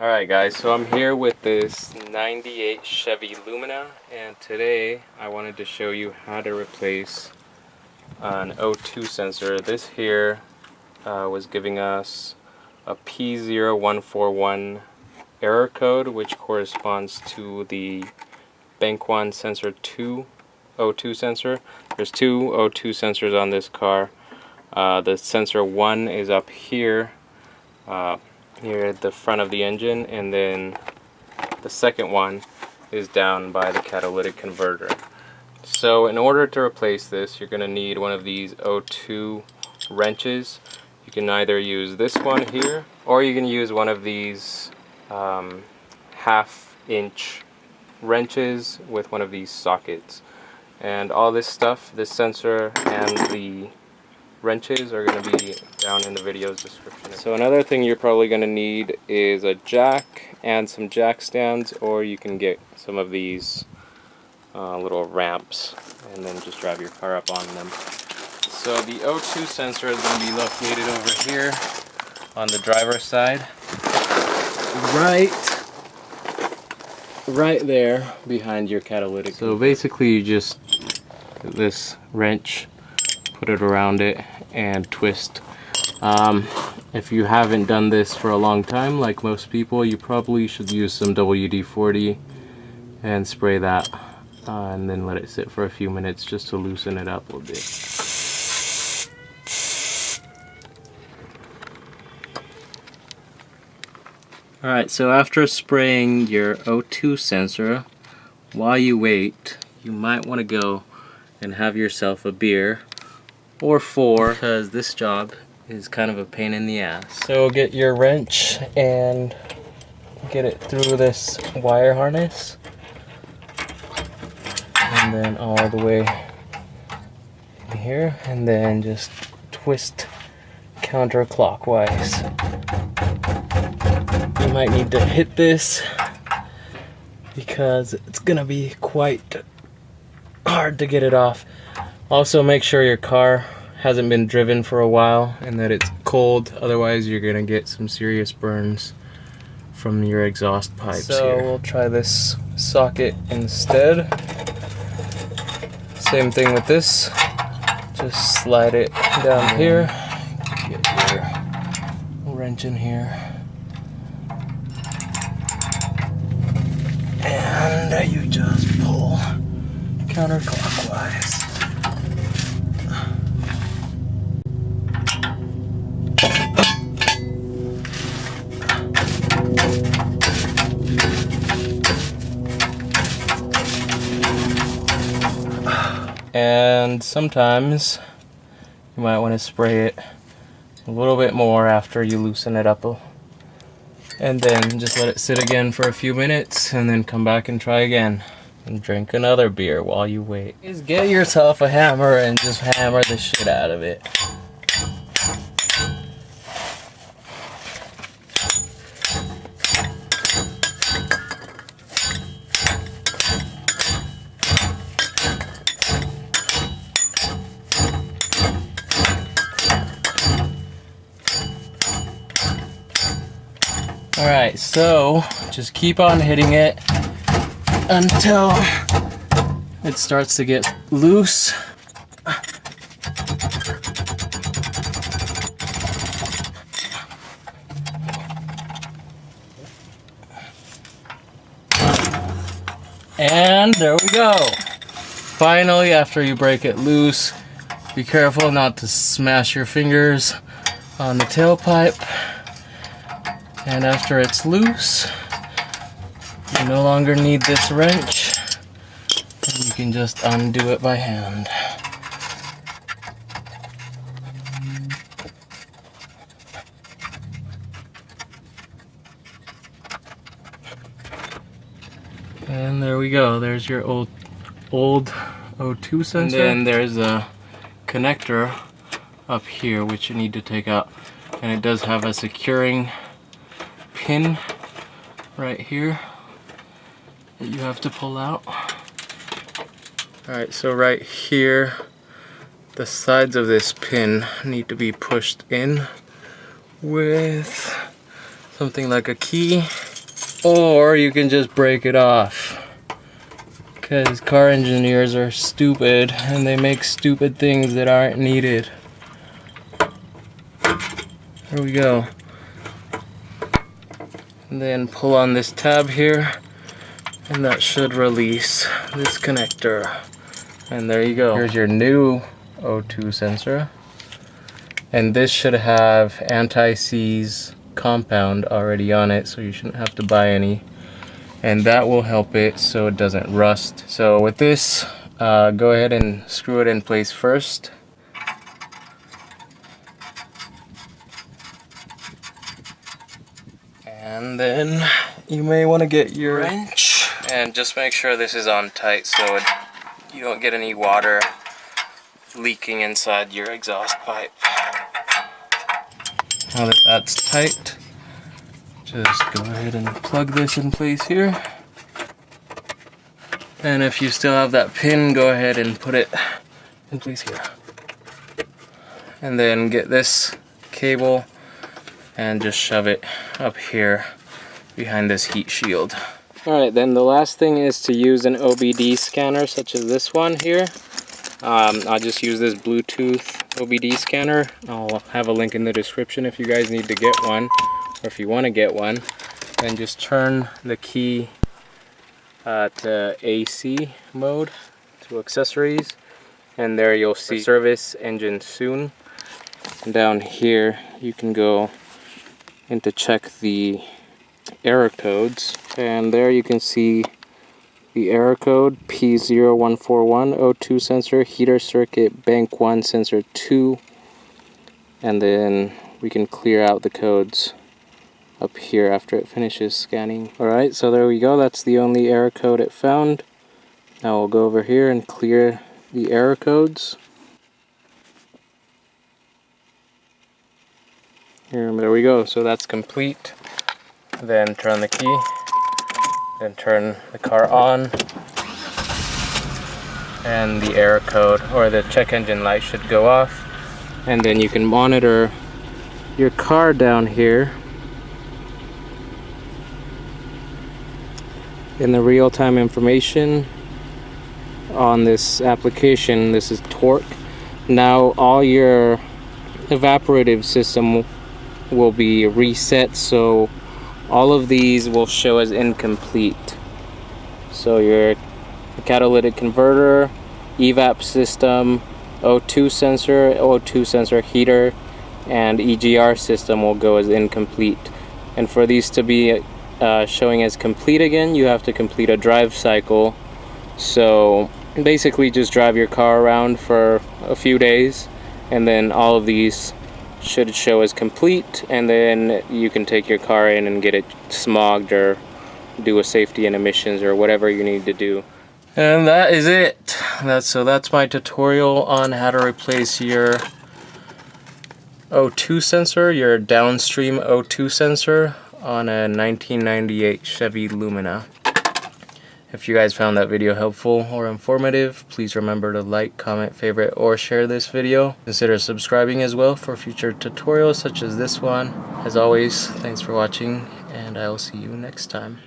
Alright guys, so I'm here with this 98 Chevy Lumina, and today I wanted to show you how to replace an O2 sensor. This here was giving us a P0141 error code, which corresponds to the Bank 1 Sensor 2 O2 sensor. There's two O2 sensors on this car. The sensor 1 is up here. Here at the front of the engine, and then the second one is down by the catalytic converter. So in order to replace this, you're going to need one of these O2 wrenches. You can either use this one here, or you can use one of these half-inch wrenches with one of these sockets. And all this stuff, this sensor and the wrenches, are going to be down in the video's description. So another thing you're probably going to need is a jack and some jack stands, or you can get some of these little ramps and then just drive your car up on them. So the O2 sensor is going to be located over here on the driver's side, right there behind your catalytic. So basically you just get this wrench, put it around it, and twist. If you haven't done this for a long time, like most people, you probably should use some WD-40 and spray that, and then let it sit for a few minutes just to loosen it up a bit. Alright, so after spraying your O2 sensor, while you wait, you might want to go and have yourself a beer or four, because this job is kind of a pain in the ass. So get your wrench and get it through this wire harness, and then all the way in here, and then just twist counterclockwise. You might need to hit this because it's gonna be quite hard to get it off. Also, make sure your car hasn't been driven for a while and that it's cold, otherwise you're gonna get some serious burns from your exhaust pipes. So we'll try this socket instead. Same thing with this. Just slide it down here. Get your wrench in here. And you just pull counterclockwise. And sometimes you might want to spray it a little bit more after you loosen it up, and then just let it sit again for a few minutes, and then come back and try again and drink another beer while you wait. Just get yourself a hammer and just hammer the shit out of it. Alright, so just keep on hitting it until it starts to get loose. And there we go. Finally, after you break it loose, be careful not to smash your fingers on the tailpipe. And after it's loose, you no longer need this wrench, and you can just undo it by hand. And there we go, there's your old O2 sensor. And then there's a connector up here which you need to take out, and it does have a securing pin right here that you have to pull out. Alright, so right here, the sides of this pin need to be pushed in with something like a key. or you can just break it off. Because car engineers are stupid and they make stupid things that aren't needed. There we go. And then pull on this tab here, and that should release this connector. And there you go. Here's your new O2 sensor. And this should have anti-seize compound already on it, so you shouldn't have to buy any. And that will help it so it doesn't rust. So with this, go ahead and screw it in place first. And then you may want to get your wrench and just make sure this is on tight so you don't get any water leaking inside your exhaust pipe. Now that that's tight, just go ahead and plug this in place here. And if you still have that pin, go ahead and put it in place here. And then get this cable and just shove it up here behind this heat shield. Alright, then the last thing is to use an OBD scanner such as this one here. I'll just use this Bluetooth OBD scanner. I'll have a link in the description if you guys need to get one, or if you want to get one. Then just turn the key to AC mode, to accessories, and there you'll see service engine soon. And down here you can go and to check the error codes, and there you can see the error code P0141 O2 Sensor heater circuit bank 1 sensor 2, and then we can clear out the codes up here after it finishes scanning. Alright, so there we go, that's the only error code it found. Now we'll go over here and clear the error codes. Here, there we go, so that's complete. Then turn the key, then turn the car on, and the error code or the check engine light should go off. And then you can monitor your car down here in the real-time information on this application. This is torque. Now all your evaporative system will be reset, so all of these will show as incomplete. So your catalytic converter, Evap system, O2 sensor heater, and EGR system will go as incomplete. And for these to be showing as complete again, you have to complete a drive cycle. So basically just drive your car around for a few days, and then all of these should show as complete, and then you can take your car in and get it smogged or do a safety and emissions or whatever you need to do. And that is it. That's my tutorial on how to replace your O2 sensor, your Downstream O2 sensor on a 1998 Chevy Lumina. If you guys found that video helpful or informative, please remember to like, comment, favorite, or share this video. Consider subscribing as well for future tutorials such as this one. As always, thanks for watching, and I will see you next time.